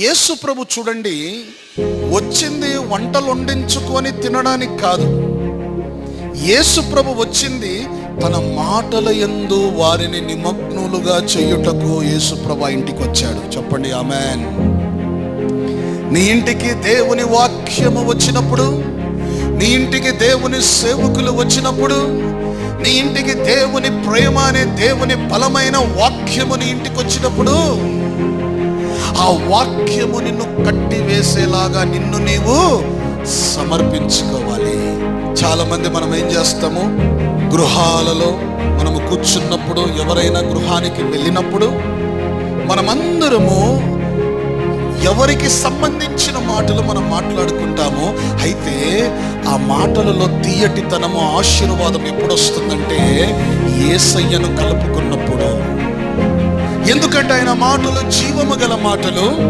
యేసు ప్రభు చూడండి, వచ్చింది వంటలు వండించుకొని తినడానికి కాదు. యేసు ప్రభు వచ్చింది తన మాటల యందు వారిని నిమగ్నులుగా చేయుటకు యేసు ప్రభు ఇంటికి వచ్చాడు. చెప్పండి ఆమేన్. నీ ఇంటికి దేవుని వాక్యము వచ్చినప్పుడు, నీ ఇంటికి దేవుని సేవకులు వచ్చినప్పుడు, నీ ఇంటికి దేవుని ప్రేమ అనే దేవుని బలమైన వాక్యము నీ ఇంటికి వచ్చినప్పుడు, ఆ వాక్యము నిన్ను కట్టి వేసేలాగా నిన్ను నీవు సమర్పించుకోవాలి. చాలా మంది మనం ఏం చేస్తాము, గృహాలలో మనము కూర్చున్నప్పుడు, ఎవరైనా గృహానికి వెళ్ళినప్పుడు మనమందరము ఎవరికి సంబంధించిన మాటలు మనం మాట్లాడుకుంటాము. అయితే ఆ మాటలలో తీయటితనము, ఆశీర్వాదం ఎప్పుడు వస్తుందంటే యేసయ్యను కలుపుకున్నప్పుడు. ఎందుకంటే ఆయన మాటలు జీవము గల మాటలు.